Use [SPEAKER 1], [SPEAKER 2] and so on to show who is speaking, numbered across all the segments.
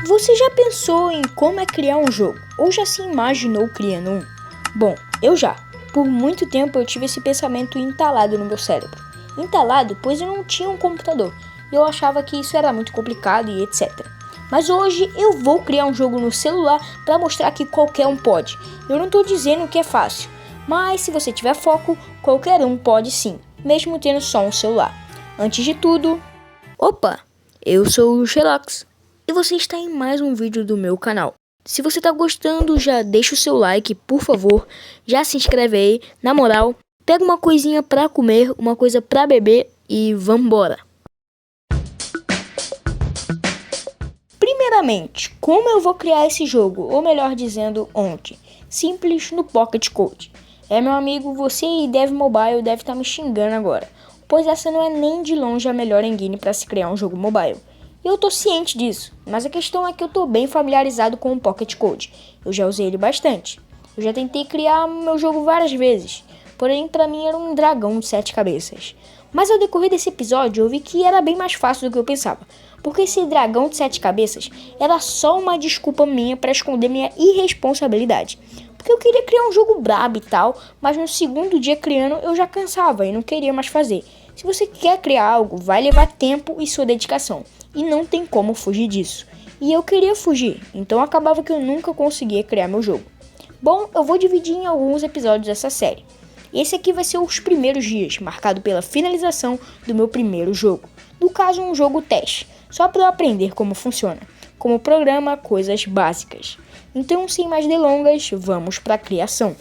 [SPEAKER 1] Você já pensou em como é criar um jogo? Ou já se imaginou criando um? Bom, eu já. Por muito tempo eu tive esse pensamento entalado no meu cérebro. Entalado, pois eu não tinha um computador. E eu achava que isso era muito complicado e etc. Mas hoje eu vou criar um jogo no celular para mostrar que qualquer um pode. Eu não estou dizendo que é fácil, mas se você tiver foco, qualquer um pode sim, mesmo tendo só um celular. Antes de tudo... Opa! Eu sou o Xerox e você está em mais um vídeo do meu canal. Se você está gostando, já deixa o seu like, por favor. Já se inscreve aí. Na moral, pega uma coisinha para comer, uma coisa para beber e vambora. Primeiramente, como eu vou criar esse jogo? Ou melhor dizendo, onde? Simples, no Pocket Code. Meu amigo, você e Dev Mobile deve estar me xingando agora, pois essa não é nem de longe a melhor engine para se criar um jogo mobile. E eu tô ciente disso, mas a questão é que eu tô bem familiarizado com o Pocket Code. Eu já usei ele bastante. Eu já tentei criar meu jogo várias vezes, porém pra mim era um dragão de 7 cabeças. Mas ao decorrer desse episódio eu vi que era bem mais fácil do que eu pensava, porque esse dragão de 7 cabeças era só uma desculpa minha para esconder minha irresponsabilidade. Porque eu queria criar um jogo brabo e tal, mas no segundo dia criando eu já cansava e não queria mais fazer. Se você quer criar algo, vai levar tempo e sua dedicação, e não tem como fugir disso. E eu queria fugir, então acabava que eu nunca conseguia criar meu jogo. Bom, eu vou dividir em alguns episódios essa série. Esse aqui vai ser os primeiros dias, marcado pela finalização do meu primeiro jogo. No caso, um jogo teste, só para eu aprender como funciona, como programa, coisas básicas. Então, sem mais delongas, vamos para a criação.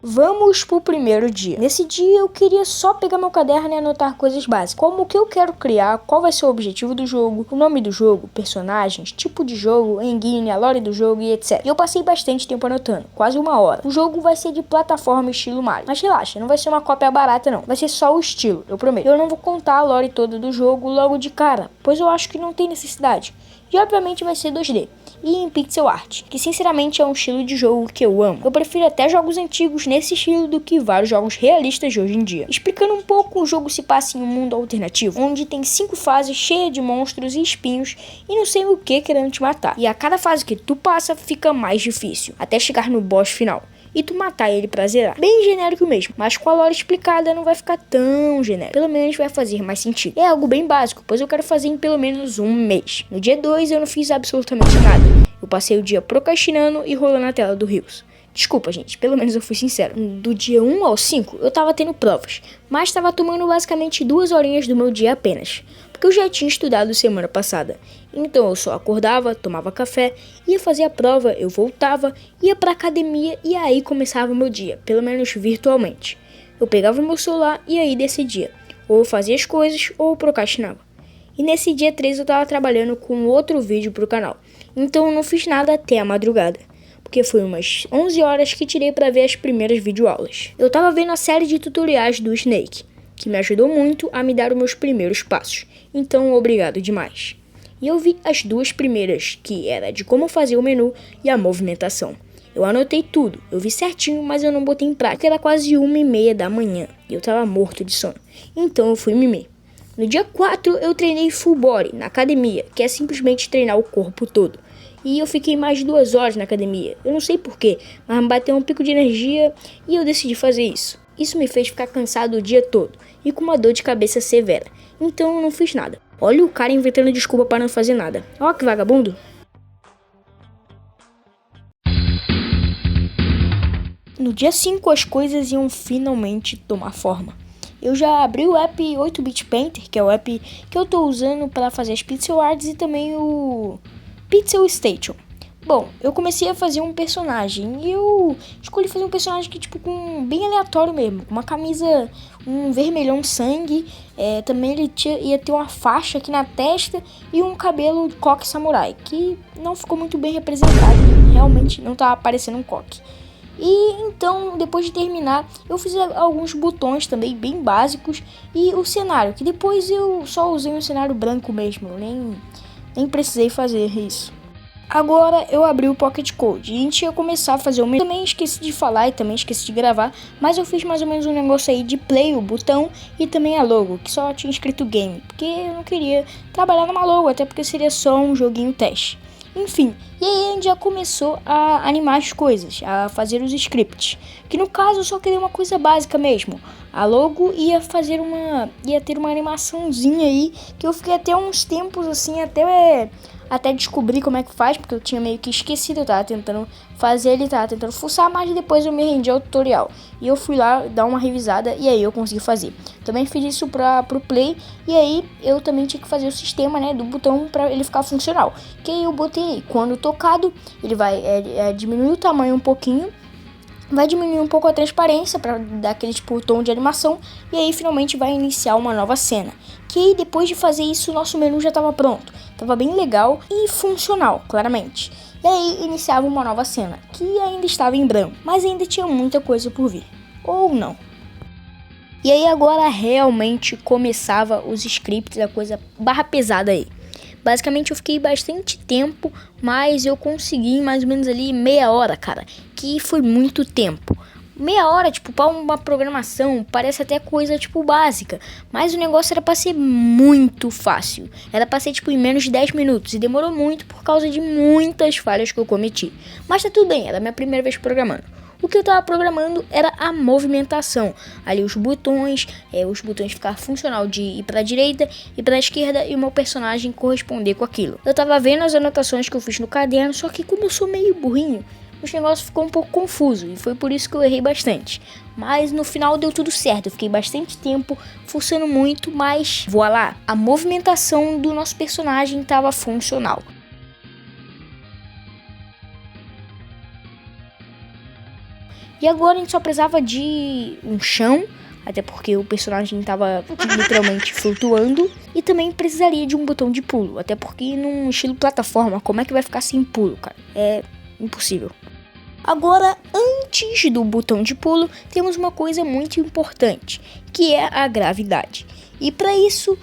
[SPEAKER 1] Vamos pro primeiro dia. Nesse dia eu queria só pegar meu caderno e anotar coisas básicas, como o que eu quero criar, qual vai ser o objetivo do jogo, o nome do jogo, personagens, tipo de jogo, engine, a lore do jogo e etc. E eu passei bastante tempo anotando, quase 1 hora. O jogo vai ser de plataforma estilo Mario, mas relaxa, não vai ser uma cópia barata não, vai ser só o estilo, eu prometo. Eu não vou contar a lore toda do jogo logo de cara, pois eu acho que não tem necessidade. E obviamente vai ser 2D. E em pixel art, que sinceramente é um estilo de jogo que eu amo. Eu prefiro até jogos antigos nesse estilo do que vários jogos realistas de hoje em dia. Explicando um pouco, o jogo se passa em um mundo alternativo, onde tem 5 fases cheias de monstros e espinhos e não sei o que querendo te matar. E a cada fase que tu passa fica mais difícil, até chegar no boss final e tu matar ele pra zerar. Bem genérico mesmo, mas com a lore explicada não vai ficar tão genérico. Pelo menos vai fazer mais sentido. É algo bem básico, pois eu quero fazer em pelo menos 1 mês. No dia 2 eu não fiz absolutamente nada. Eu passei o dia procrastinando e rolando a tela do Reels. Desculpa, gente, pelo menos eu fui sincero. Do dia 1 ao 5 eu tava tendo provas, mas tava tomando basicamente 2 horinhas do meu dia apenas, porque eu já tinha estudado semana passada. Então eu só acordava, tomava café, ia fazer a prova, eu voltava, ia pra academia e aí começava o meu dia, pelo menos virtualmente. Eu pegava o meu celular e aí decidia, ou eu fazia as coisas ou eu procrastinava. E nesse dia 3 eu tava trabalhando com outro vídeo pro canal, então eu não fiz nada até a madrugada, porque foi umas 11 horas que tirei pra ver as primeiras videoaulas. Eu tava vendo a série de tutoriais do Snake, que me ajudou muito a me dar os meus primeiros passos, então obrigado demais. E eu vi as 2 primeiras, que era de como fazer o menu e a movimentação. Eu anotei tudo, eu vi certinho, mas eu não botei em prática, porque era quase 1h30 da manhã e eu tava morto de sono, então eu fui mimir. No dia 4 eu treinei full body na academia, que é simplesmente treinar o corpo todo. E eu fiquei mais de 2 horas na academia, eu não sei porquê, mas me bateu um pico de energia e eu decidi fazer isso. Isso me fez ficar cansado o dia todo e com uma dor de cabeça severa, então eu não fiz nada. Olha o cara inventando desculpa para não fazer nada. Ó que vagabundo. No dia 5 as coisas iam finalmente tomar forma. Eu já abri o app 8-Bit Painter, que é o app que eu tô usando para fazer as pixel arts, e também o Pixel Station. Bom, eu comecei a fazer um personagem e eu escolhi fazer um personagem que tipo bem aleatório mesmo, com uma camisa, um vermelhão sangue, também ele ia ter uma faixa aqui na testa e um cabelo de coque samurai, que não ficou muito bem representado, realmente não tá parecendo um coque. E então, depois de terminar, eu fiz alguns botões também bem básicos e o cenário, que depois eu só usei um cenário branco mesmo, nem precisei fazer isso. Agora eu abri o Pocket Code e a gente ia começar a fazer o meu. Também esqueci de falar e também esqueci de gravar, mas eu fiz mais ou menos um negócio aí de play, o botão e também a logo, que só tinha escrito game, porque eu não queria trabalhar numa logo, até porque seria só um joguinho teste. Enfim, e aí a gente já começou a animar as coisas, a fazer os scripts, que no caso eu só queria uma coisa básica mesmo. A logo ia ter uma animaçãozinha aí, que eu fiquei até uns tempos assim, até descobrir como é que faz, porque eu tinha meio que esquecido, eu tava tentando fazer, ele tava tentando fuçar, mas depois eu me rendi ao tutorial. E eu fui lá dar uma revisada e aí eu consegui fazer. Também fiz isso pro Play e aí eu também tinha que fazer o sistema, né, do botão para ele ficar funcional. Que aí eu botei, quando tocado, ele vai diminuir o tamanho um pouquinho, vai diminuir um pouco a transparência para dar aquele tipo tom de animação e aí finalmente vai iniciar uma nova cena. Que depois de fazer isso, o nosso menu já estava pronto, estava bem legal e funcional, claramente. E aí iniciava uma nova cena, que ainda estava em branco, mas ainda tinha muita coisa por vir, ou não. E aí agora realmente começava os scripts, a coisa barra pesada aí. Basicamente eu fiquei bastante tempo, mas eu consegui em mais ou menos ali meia hora, cara, que foi muito tempo. Meia hora, tipo, para uma programação, parece até coisa, tipo, básica. Mas o negócio era pra ser muito fácil. Era pra ser, tipo, em menos de 10 minutos. E demorou muito por causa de muitas falhas que eu cometi. Mas tá tudo bem, era a minha primeira vez programando. O que eu tava programando era a movimentação. Ali os botões ficar funcional de ir pra direita e pra esquerda e o meu personagem corresponder com aquilo. Eu tava vendo as anotações que eu fiz no caderno, só que como eu sou meio burrinho, os negócios ficou um pouco confuso e foi por isso que eu errei bastante. Mas no final deu tudo certo, eu fiquei bastante tempo forçando muito, mas voilá, a movimentação do nosso personagem estava funcional. E agora a gente só precisava de um chão, até porque o personagem estava literalmente flutuando. E também precisaria de um botão de pulo, até porque num estilo plataforma, como é que vai ficar sem pulo, cara? É impossível. Agora, antes do botão de pulo, temos uma coisa muito importante, que é a gravidade. E para isso,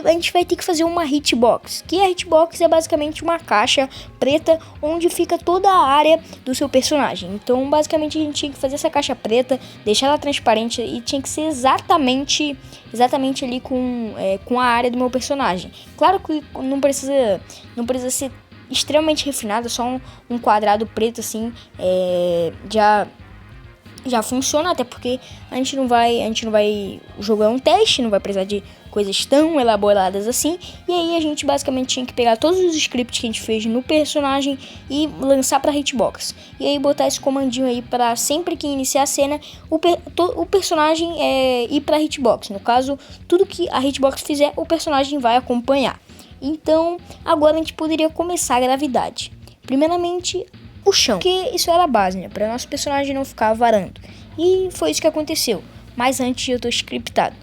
[SPEAKER 1] a gente vai ter que fazer uma hitbox, que a hitbox é basicamente uma caixa preta onde fica toda a área do seu personagem. Então, basicamente, a gente tinha que fazer essa caixa preta, deixar ela transparente e tinha que ser exatamente ali com a área do meu personagem. Claro que não precisa ser extremamente refinada, só um quadrado preto assim, já funciona, até porque a gente não vai, o jogo é um teste, não vai precisar de coisas tão elaboradas assim. E aí a gente basicamente tinha que pegar todos os scripts que a gente fez no personagem e lançar pra hitbox. E aí botar esse comandinho aí para sempre que iniciar a cena, o personagem ir pra hitbox. No caso, tudo que a hitbox fizer, o personagem vai acompanhar. Então, agora a gente poderia começar a gravidade. Primeiramente, o chão, porque isso era a base, né? Para nosso personagem não ficar varando. E foi isso que aconteceu. Mas antes eu tô scriptado.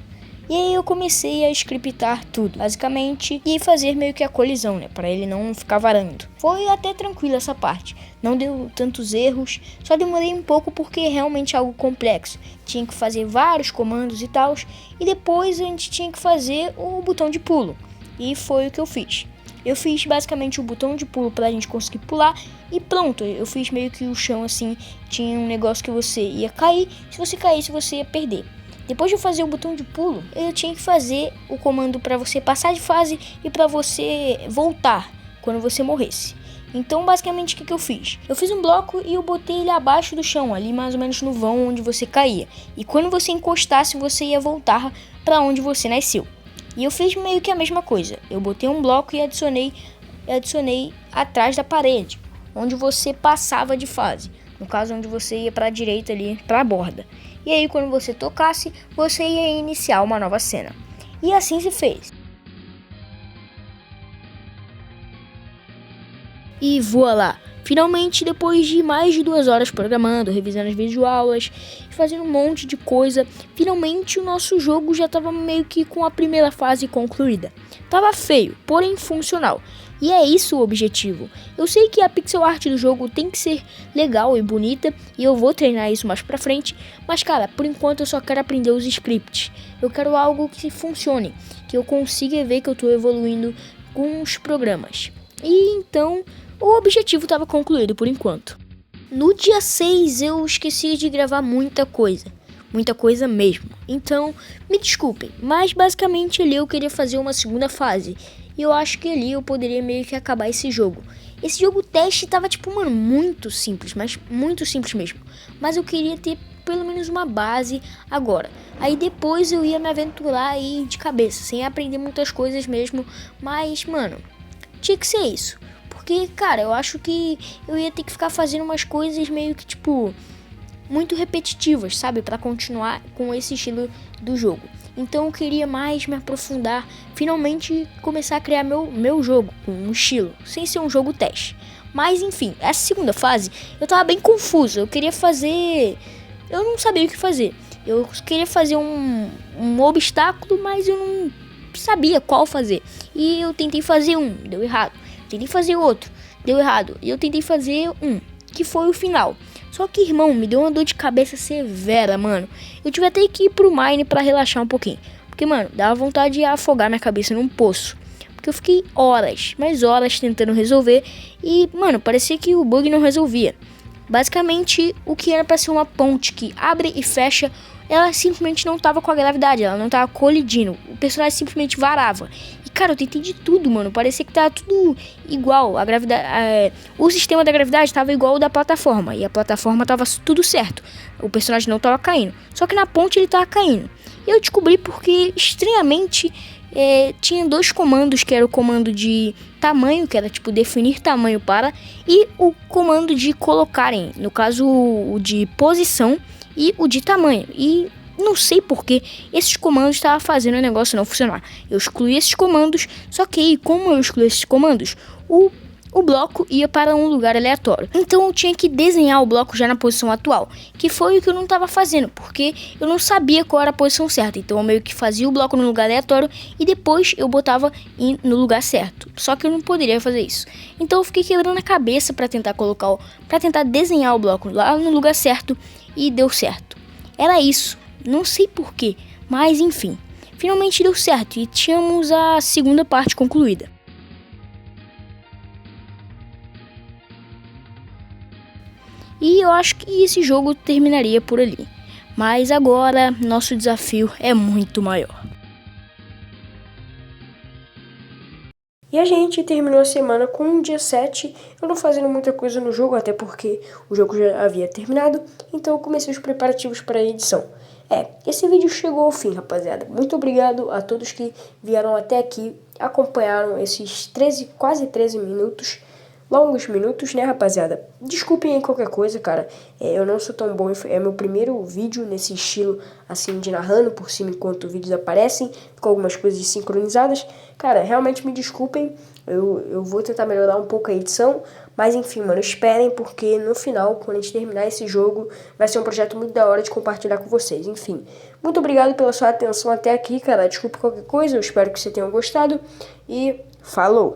[SPEAKER 1] E aí eu comecei a scriptar tudo, basicamente, e fazer meio que a colisão, né? Para ele não ficar varando. Foi até tranquilo essa parte. Não deu tantos erros, só demorei um pouco porque é realmente algo complexo. Tinha que fazer vários comandos e tal. E depois a gente tinha que fazer o botão de pulo. E foi o que eu fiz. Eu fiz basicamente o botão de pulo pra gente conseguir pular e pronto. Eu fiz meio que o chão assim, tinha um negócio que você ia cair. Se você caísse, você ia perder. Depois de eu fazer o botão de pulo, eu tinha que fazer o comando pra você passar de fase e pra você voltar quando você morresse. Então basicamente o que eu fiz? Eu fiz um bloco e eu botei ele abaixo do chão, ali mais ou menos no vão onde você caía. E quando você encostasse, você ia voltar pra onde você nasceu. E eu fiz meio que a mesma coisa. Eu botei um bloco e adicionei atrás da parede, onde você passava de fase. No caso, onde você ia para a direita ali, para a borda. E aí, quando você tocasse, você ia iniciar uma nova cena. E assim se fez. E voilá! Finalmente, depois de mais de 2 horas programando, revisando as videoaulas e fazendo um monte de coisa, finalmente o nosso jogo já estava meio que com a primeira fase concluída. Tava feio, porém funcional. E é isso o objetivo. Eu sei que a pixel art do jogo tem que ser legal e bonita, e eu vou treinar isso mais pra frente, mas cara, por enquanto eu só quero aprender os scripts. Eu quero algo que funcione, que eu consiga ver que eu tô evoluindo com os programas. E então, o objetivo estava concluído por enquanto. No dia 6 eu esqueci de gravar muita coisa mesmo. Então, me desculpem, mas basicamente ali eu queria fazer uma segunda fase. E eu acho que ali eu poderia meio que acabar esse jogo. Esse jogo teste tava tipo, mano, muito simples, mas muito simples mesmo. Mas eu queria ter pelo menos uma base agora. Aí depois eu ia me aventurar aí de cabeça, sem aprender muitas coisas mesmo. Mas, mano, tinha que ser isso. Porque, cara, eu acho que eu ia ter que ficar fazendo umas coisas meio que, tipo, muito repetitivas, sabe? Pra continuar com esse estilo do jogo. Então eu queria mais me aprofundar, finalmente começar a criar meu jogo com um estilo, sem ser um jogo teste. Mas enfim, essa segunda fase eu tava bem confuso, eu queria fazer... Eu não sabia o que fazer. Eu queria fazer um obstáculo, mas eu não sabia qual fazer. E eu tentei fazer um, deu errado. Tentei fazer outro, deu errado. E eu tentei fazer um, que foi o final. Só que, irmão, me deu uma dor de cabeça severa, mano. Eu tive até que ir pro Mine pra relaxar um pouquinho. Porque, mano, dava vontade de afogar minha cabeça num poço. Porque eu fiquei horas, mas horas tentando resolver. E, mano, parecia que o bug não resolvia. Basicamente, o que era pra ser uma ponte que abre e fecha, ela simplesmente não tava com a gravidade, ela não tava colidindo. O personagem simplesmente varava. E, cara, eu tentei de tudo, mano. Parecia que tava tudo igual. A gravidade, o sistema da gravidade tava igual ao da plataforma. E a plataforma tava tudo certo. O personagem não tava caindo. Só que na ponte ele tava caindo. E eu descobri porque, estranhamente, tinha dois comandos, que era o comando de tamanho, que era tipo definir tamanho para, e o comando de colocarem, no caso o de posição e o de tamanho. E não sei porque esses comandos estavam fazendo o negócio não funcionar. Eu excluí esses comandos, só que aí, como eu excluí esses comandos, o bloco ia para um lugar aleatório. Então eu tinha que desenhar o bloco já na posição atual, que foi o que eu não estava fazendo, porque eu não sabia qual era a posição certa. Então eu meio que fazia o bloco no lugar aleatório e depois eu botava no lugar certo. Só que eu não poderia fazer isso. Então eu fiquei quebrando a cabeça para tentar para tentar desenhar o bloco lá no lugar certo, e deu certo. Era isso, não sei porquê, mas enfim, finalmente deu certo e tínhamos a segunda parte concluída. E eu acho que esse jogo terminaria por ali. Mas agora nosso desafio é muito maior. E a gente terminou a semana com um dia 7, eu não fazendo muita coisa no jogo, até porque o jogo já havia terminado, então eu comecei os preparativos para a edição. Esse vídeo chegou ao fim, rapaziada. Muito obrigado a todos que vieram até aqui, acompanharam esses quase 13 minutos. Longos minutos, né, rapaziada? Desculpem aí qualquer coisa, cara. Eu não sou tão bom, é meu primeiro vídeo nesse estilo, assim, de narrando por cima enquanto vídeos aparecem, com algumas coisas sincronizadas. Cara, realmente me desculpem, eu vou tentar melhorar um pouco a edição, mas enfim, mano, esperem, porque no final, quando a gente terminar esse jogo, vai ser um projeto muito da hora de compartilhar com vocês. Enfim, muito obrigado pela sua atenção até aqui, cara. Desculpa qualquer coisa, eu espero que você tenha gostado e falou!